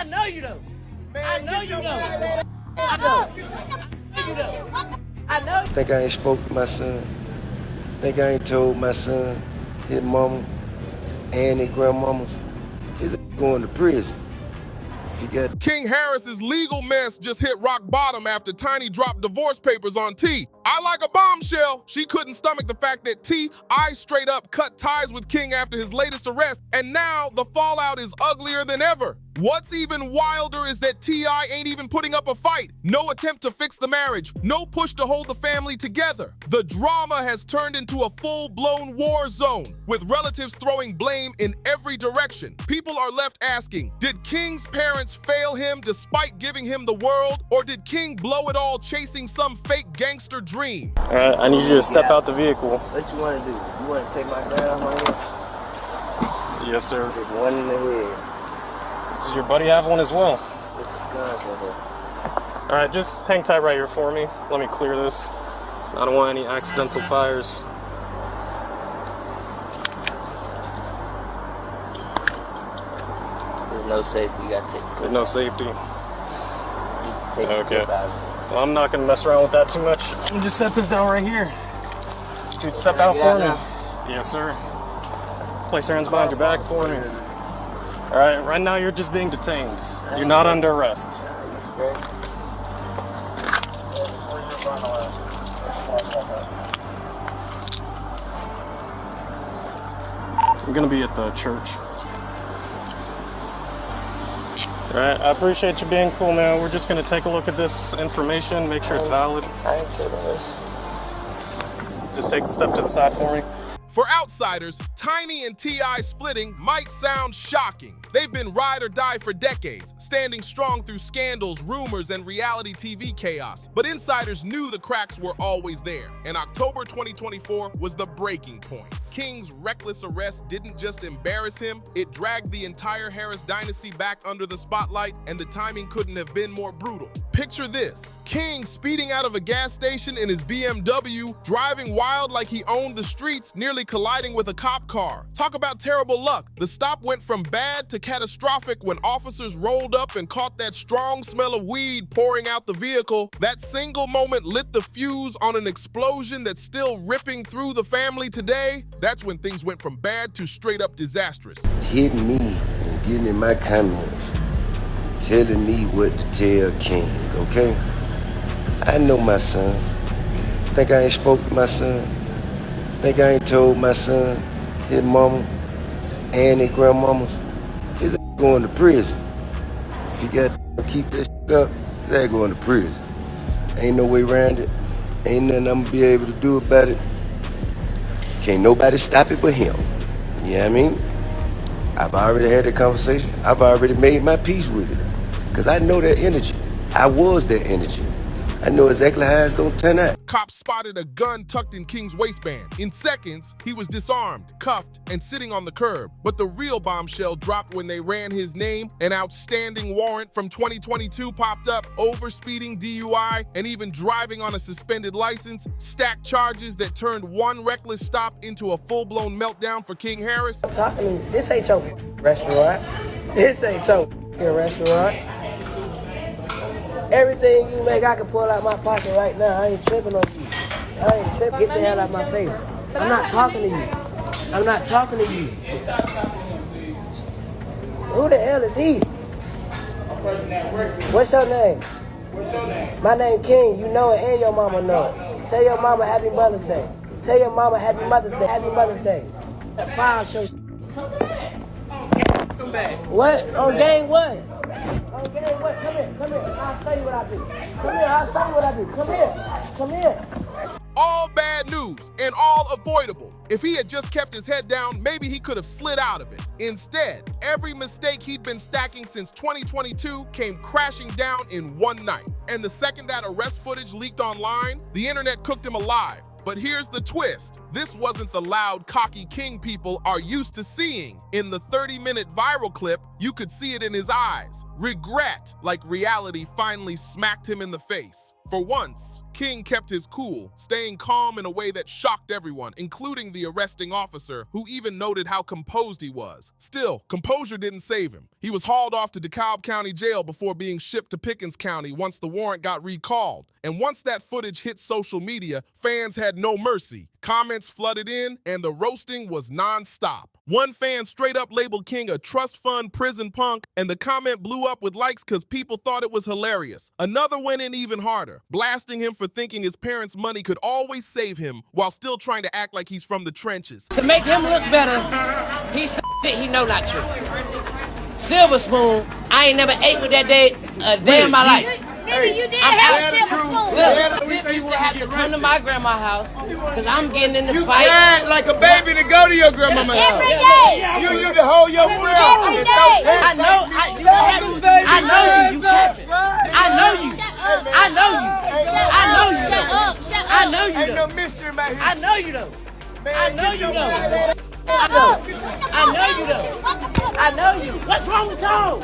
I know you don't. Man, I know you don't. I know you don't. I know. Think I ain't spoke to my son. Think I ain't told my son, his mama, and his grandmamas. His going to prison. If you got King Harris's legal mess just hit rock bottom after Tiny dropped divorce papers on T. I like a bombshell. She couldn't stomach the fact that T.I. straight up cut ties with King after his latest arrest, and now the fallout is uglier than ever. What's even wilder is that T.I. ain't even putting up a fight. No attempt to fix the marriage. No push to hold the family together. The drama has turned into a full-blown war zone, with relatives throwing blame in every direction. People are left asking, did King's parents fail him despite giving him the world, or did King blow it all chasing some fake gangster dream? All right, I need you to step out the vehicle. what you want to do? You want to take my gun off my head? Yes, sir. There's one in the head. Does your buddy have one as well? There's guns in here. All right, just hang tight right here for me. Let me clear this. I don't want any accidental fires. There's no safety. You gotta take the There's no safety. take the Okay. clip out of it. Well, I'm not gonna mess around with that too much. Let me just set this down right here. Dude, step out Get for out me. now. Yes, sir. Place your hands behind your back for me. All right, right now you're just being detained. You're not under arrest. You straight? I'm gonna be at the church. All right, I appreciate you being cool, man. We're just gonna take a look at this information, make sure it's valid. I ain't tripping this. Just take a step to the side for me. For outsiders, Tiny and T.I. splitting might sound shocking. They've been ride or die for decades, standing strong through scandals, rumors, and reality TV chaos. But insiders knew the cracks were always there, and October 2024 was the breaking point. King's reckless arrest didn't just embarrass him, it dragged the entire Harris dynasty back under the spotlight, and the timing couldn't have been more brutal. Picture this: King speeding out of a gas station in his BMW, driving wild like he owned the streets, nearly colliding with a cop car. Talk about terrible luck. The stop went from bad to catastrophic when officers rolled up and caught that strong smell of weed pouring out the vehicle. That single moment lit the fuse on an explosion that's still ripping through the family today. That's when things went from bad to straight up disastrous. Hitting me and getting in my comments, telling me what to tell King, okay? I know my son. Think I ain't spoke to my son? Think I ain't told my son, his mama, and his grandmamas? His going to prison. If you got to keep this up, his going to prison. Ain't no way around it. Ain't nothing I'm gonna be able to do about it. Can't nobody stop it but him. You know what I mean? I've already had the conversation. I've already made my peace with it. Because I know that energy. I was that energy. I know exactly how it's gonna turn out. Cops spotted a gun tucked in King's waistband. In seconds, he was disarmed, cuffed, and sitting on the curb. But the real bombshell dropped when they ran his name. An outstanding warrant from 2022 popped up, overspeeding, DUI, and even driving on a suspended license. Stacked charges that turned one reckless stop into a full-blown meltdown for King Harris. I'm talking to you. This ain't your restaurant. This ain't your restaurant. Everything you make, I can pull out my pocket right now. I ain't tripping on you. I ain't tripping. Get the hell out of my face. I'm not talking to you. I'm not talking to you. Who the hell is he? What's your name? My name King. You know it and your mama know it. Tell your mama Happy Mother's Day. Tell your mama Happy Mother's Day. Happy Mother's Day. That file show. Come back. What? On game what? On game what? Come here. Come here. I'll show you what I do. Come here. I'll show you what I do. Come here. Come here. All bad news and all avoidable. If he had just kept his head down, maybe he could have slid out of it. Instead, every mistake he'd been stacking since 2022 came crashing down in one night. And the second that arrest footage leaked online, the internet cooked him alive. But here's the twist. This wasn't the loud, cocky King people are used to seeing. In the 30-minute viral clip, you could see it in his eyes. Regret, like reality finally smacked him in the face. For once, King kept his cool, staying calm in a way that shocked everyone, including the arresting officer, who even noted how composed he was. Still, composure didn't save him. He was hauled off to DeKalb County Jail before being shipped to Pickens County once the warrant got recalled. And once that footage hit social media, fans had no mercy. Comments flooded in, and the roasting was non-stop. One fan straight up labeled King a trust fund prison punk, and the comment blew up with likes because people thought it was hilarious. Another went in even harder, blasting him for thinking his parents' money could always save him while still trying to act like he's from the trenches. To make him look better, he said it he know not true. Silver spoon, I ain't never ate with that day a day in my life. Nigga, you did have a silver spoon. Look, Tip used to have to come to my grandma's house because I'm getting in the fight. You cried like a baby to go to your grandma's house. Every day. You used to hold your breath. Every day. I know you. You capping. I know you. I know you. I know you. Shut up. Shut up. I know you. Ain't no mystery about here. I know you though. I know you though. Shut up. I know you though. I know you. What's wrong with y'all?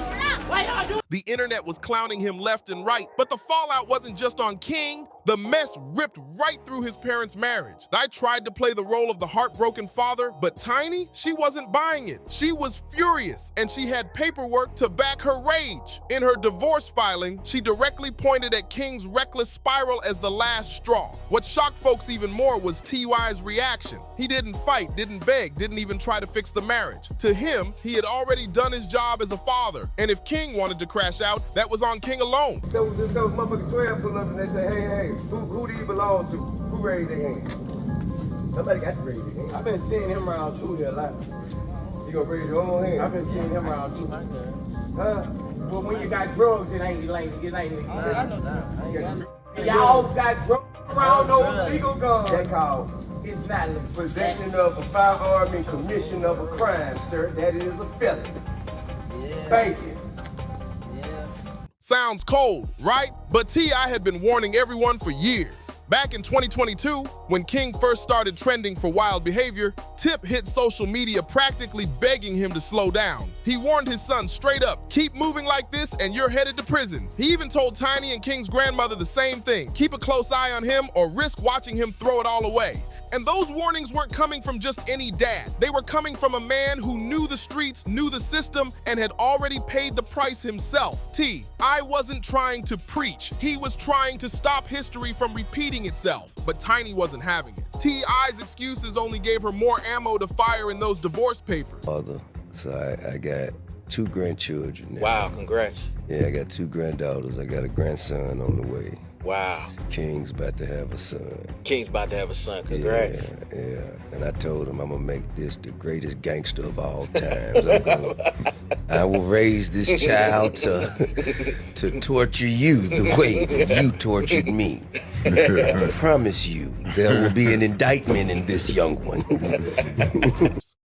Why y'all doing? The internet was clowning him left and right, but the fallout wasn't just on King. The mess ripped right through his parents' marriage. I tried to play the role of the heartbroken father, but Tiny, she wasn't buying it. She was furious, and she had paperwork to back her rage. In her divorce filing, she directly pointed at King's reckless spiral as the last straw. What shocked folks even more was T.Y.'s reaction. He didn't fight, didn't beg, didn't even try to fix the marriage. To him, he had already done his job as a father, and if King wanted to crash out, that was on King alone. So motherfucking 12 pull up and they say, hey, who do you belong to? Who raised their hand? Nobody got to raise their hand. I've been seeing him around too here a lot. You gonna raise your own hand? I've been seeing him around too. Huh? Well, when you got drugs, it ain't like I know that. y'all got drugs around those legal guns. That called It's not legal. possession of a firearm and commission of a crime, sir. That is a felony. Yeah. Thank you. Sounds cold, right? But T.I. had been warning everyone for years. Back in 2022, when King first started trending for wild behavior, Tip hit social media practically begging him to slow down. He warned his son straight up, keep moving like this and you're headed to prison. He even told Tiny and King's grandmother the same thing, keep a close eye on him or risk watching him throw it all away. And those warnings weren't coming from just any dad. They were coming from a man who knew the streets, knew the system, and had already paid the price himself. I wasn't trying to preach. He was trying to stop history from repeating itself, but Tiny wasn't having it. T.I.'s excuses only gave her more ammo to fire in those divorce papers. Father, so I got 2 grandchildren now. Wow, congrats. Yeah, I got 2 granddaughters. I got a grandson on the way. Wow. King's about to have a son. King's about to have a son. Congrats. Yeah. And I told him I'm gonna make this the greatest gangster of all times. I will raise this child to torture you the way that you tortured me. I promise you, there will be an indictment in this young one.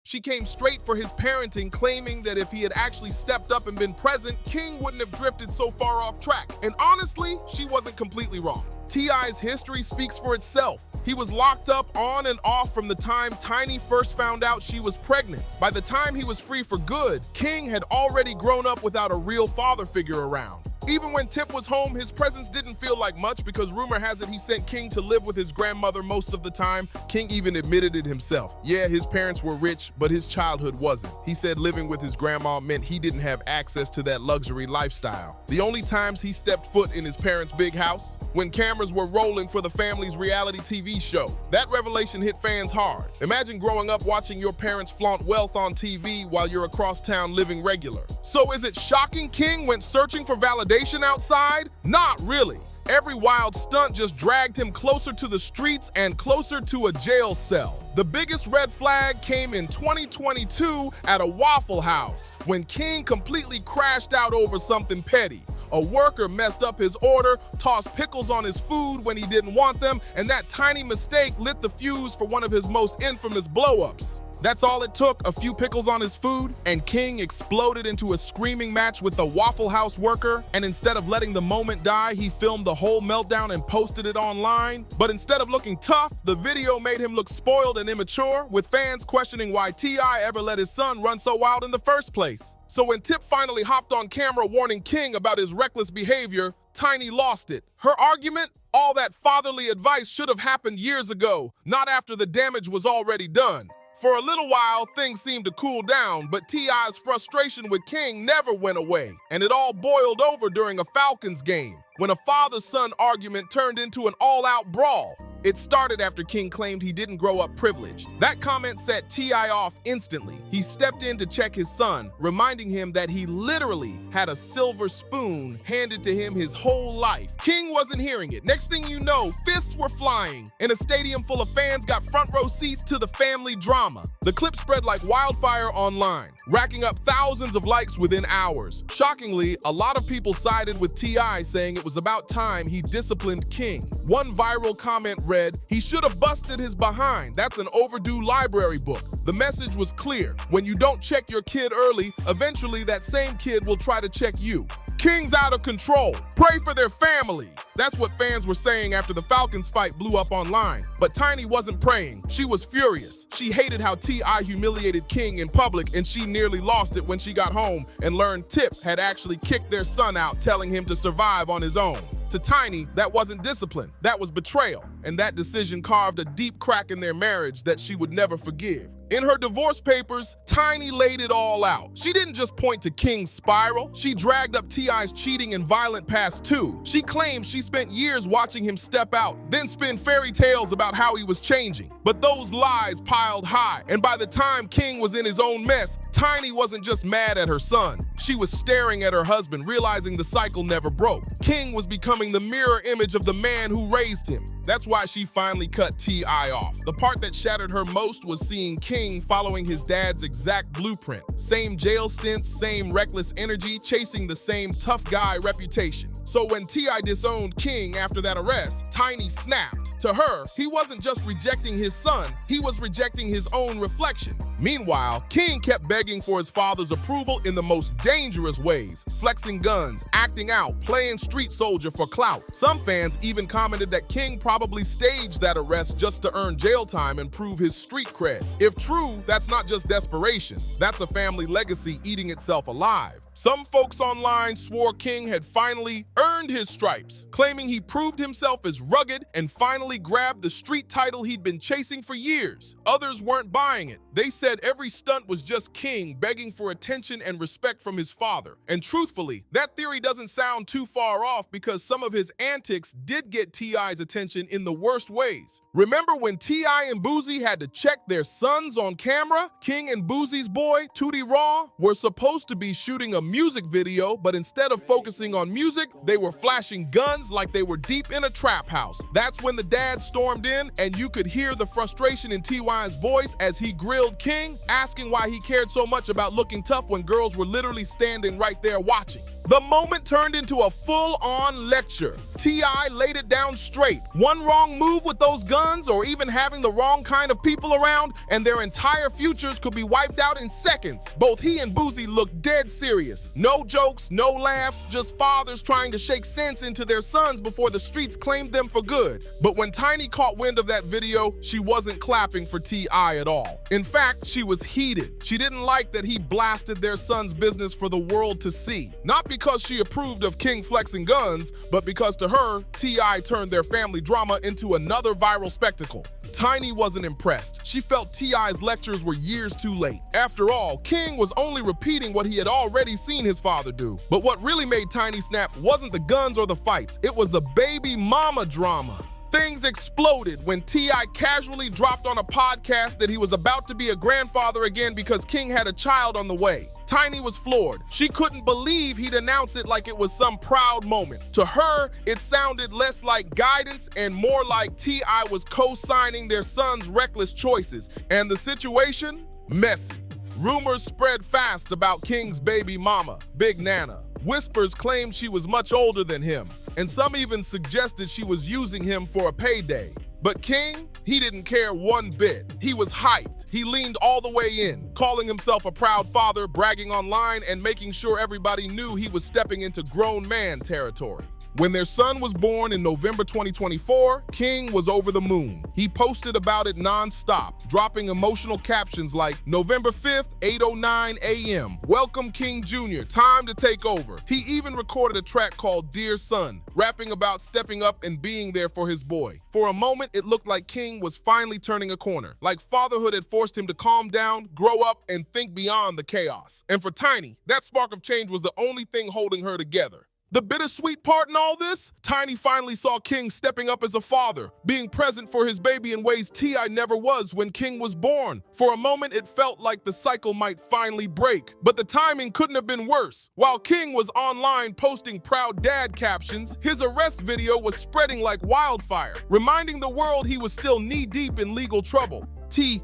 She came straight for his parenting, claiming that if he had actually stepped up and been present, King wouldn't have drifted so far off track. And honestly, she wasn't completely wrong. T.I.'s history speaks for itself. He was locked up on and off from the time Tiny first found out she was pregnant. By the time he was free for good, King had already grown up without a real father figure around. Even when Tip was home, his presence didn't feel like much because rumor has it he sent King to live with his grandmother most of the time. King even admitted it himself. Yeah, his parents were rich, but his childhood wasn't. He said living with his grandma meant he didn't have access to that luxury lifestyle. The only times he stepped foot in his parents' big house, when cameras were rolling for the family's reality TV show. That revelation hit fans hard. Imagine growing up watching your parents flaunt wealth on TV while you're across town living regular. So is it shocking King went searching for validation outside? Not really. Every wild stunt just dragged him closer to the streets and closer to a jail cell. The biggest red flag came in 2022 at a Waffle House, when King completely crashed out over something petty. A worker messed up his order, tossed pickles on his food when he didn't want them, and that tiny mistake lit the fuse for one of his most infamous blow-ups. That's all it took, a few pickles on his food, and King exploded into a screaming match with the Waffle House worker, and instead of letting the moment die, he filmed the whole meltdown and posted it online. But instead of looking tough, the video made him look spoiled and immature, with fans questioning why T.I. ever let his son run so wild in the first place. So when Tip finally hopped on camera warning King about his reckless behavior, Tiny lost it. Her argument? All that fatherly advice should have happened years ago, not after the damage was already done. For a little while, things seemed to cool down, but T.I.'s frustration with King never went away, and it all boiled over during a Falcons game, when a father-son argument turned into an all-out brawl. It started after King claimed he didn't grow up privileged. That comment set T.I. off instantly. He stepped in to check his son, reminding him that he literally had a silver spoon handed to him his whole life. King wasn't hearing it. Next thing you know, fists were flying, and a stadium full of fans got front row seats to the family drama. The clip spread like wildfire online, racking up thousands of likes within hours. Shockingly, a lot of people sided with T.I., saying it was about time he disciplined King. One viral comment read, "He should have busted his behind. That's an overdue library book." The message was clear. When you don't check your kid early, eventually that same kid will try to check you. King's out of control. Pray for their family. That's what fans were saying after the Falcons fight blew up online. But Tiny wasn't praying. She was furious. She hated how T.I. humiliated King in public, and she nearly lost it when she got home and learned Tip had actually kicked their son out, telling him to survive on his own. To Tiny, that wasn't discipline, that was betrayal, and that decision carved a deep crack in their marriage that she would never forgive. In her divorce papers, Tiny laid it all out. She didn't just point to King's spiral, she dragged up T.I.'s cheating and violent past too. She claims she spent years watching him step out, then spin fairy tales about how he was changing. But those lies piled high, and by the time King was in his own mess, Tiny wasn't just mad at her son. She was staring at her husband, realizing the cycle never broke. King was becoming the mirror image of the man who raised him. That's why she finally cut T.I. off. The part that shattered her most was seeing King following his dad's exact blueprint. Same jail stints, same reckless energy, chasing the same tough guy reputation. So when T.I. disowned King after that arrest, Tiny snapped. To her, he wasn't just rejecting his son, he was rejecting his own reflection. Meanwhile, King kept begging for his father's approval in the most dangerous ways, flexing guns, acting out, playing street soldier for clout. Some fans even commented that King probably staged that arrest just to earn jail time and prove his street cred. If true, that's not just desperation, that's a family legacy eating itself alive. Some folks online swore King had finally earned his stripes, claiming he proved himself as rugged and finally grabbed the street title he'd been chasing for years. Others weren't buying it. They said every stunt was just King begging for attention and respect from his father. And truthfully, that theory doesn't sound too far off because some of his antics did get T.I.'s attention in the worst ways. Remember when T.I. and Boosie had to check their sons on camera? King and Boosie's boy, Tootie Raw, were supposed to be shooting a music video, but instead of focusing on music, they were flashing guns like they were deep in a trap house. That's when the dad stormed in, and you could hear the frustration in T.Y.'s voice as he grilled King, asking why he cared so much about looking tough when girls were literally standing right there watching. The moment turned into a full-on lecture. T.I. laid it down straight. One wrong move with those guns, or even having the wrong kind of people around, and their entire futures could be wiped out in seconds. Both he and Boosie looked dead serious. No jokes, no laughs, just fathers trying to shake sense into their sons before the streets claimed them for good. But when Tiny caught wind of that video, she wasn't clapping for T.I. at all. In fact, she was heated. She didn't like that he blasted their son's business for the world to see. Not because she approved of King flexing guns, but because to her, T.I. turned their family drama into another viral spectacle. Tiny wasn't impressed. She felt T.I.'s lectures were years too late. After all, King was only repeating what he had already seen his father do. But what really made Tiny snap wasn't the guns or the fights, it was the baby mama drama. Things exploded when T.I. casually dropped on a podcast that he was about to be a grandfather again because King had a child on the way. Tiny was floored. She couldn't believe he'd announce it like it was some proud moment. To her, it sounded less like guidance and more like T.I. was co-signing their son's reckless choices. And the situation? Messy. Rumors spread fast about King's baby mama, Big Nana. Whispers claimed she was much older than him, and some even suggested she was using him for a payday. But King, he didn't care one bit. He was hyped. He leaned all the way in, calling himself a proud father, bragging online, and making sure everybody knew he was stepping into grown man territory. When their son was born in November 2024, King was over the moon. He posted about it non-stop, dropping emotional captions like, November 5th, 8:09 a.m. Welcome King Jr., time to take over. He even recorded a track called Dear Son, rapping about stepping up and being there for his boy. For a moment, it looked like King was finally turning a corner, like fatherhood had forced him to calm down, grow up, and think beyond the chaos. And for Tiny, that spark of change was the only thing holding her together. The bittersweet part in all this? Tiny finally saw King stepping up as a father, being present for his baby in ways T.I. never was when King was born. For a moment, it felt like the cycle might finally break, but the timing couldn't have been worse. While King was online posting proud dad captions, his arrest video was spreading like wildfire, reminding the world he was still knee-deep in legal trouble.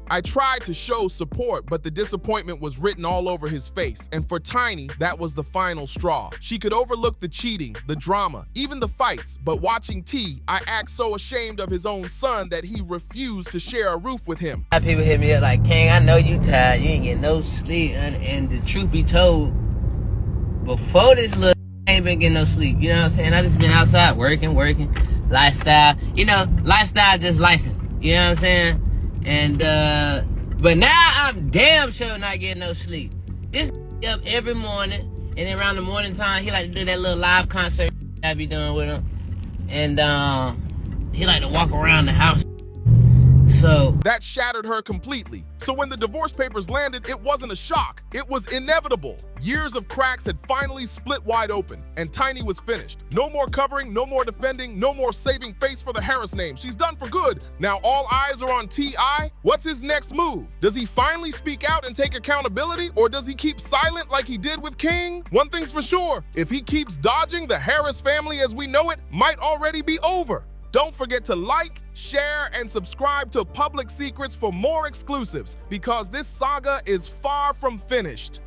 I tried to show support, but the disappointment was written all over his face. And for Tiny, that was the final straw. She could overlook the cheating, the drama, even the fights, but watching I act so ashamed of his own son that he refused to share a roof with him. People hit me up like, King, I know you tired, you ain't getting no sleep. And the truth be told, before this little I ain't been getting no sleep. You know what I'm saying? I just been outside working, lifestyle. You know, lifestyle just lifing. You know what I'm saying? And, but now I'm damn sure not getting no sleep. This up every morning, and then around the morning time, he like to do that little live concert I be doing with him. And, he like to walk around the house. So that shattered her completely. So when the divorce papers landed, it wasn't a shock. It was inevitable. Years of cracks had finally split wide open, and Tiny was finished. No more covering, no more defending, no more saving face for the Harris name. She's done for good. Now all eyes are on T.I. What's his next move? Does he finally speak out and take accountability, or does he keep silent like he did with King? One thing's for sure, if he keeps dodging, the Harris family as we know it might already be over. Don't forget to like, share, and subscribe to Public Secrets for more exclusives, because this saga is far from finished.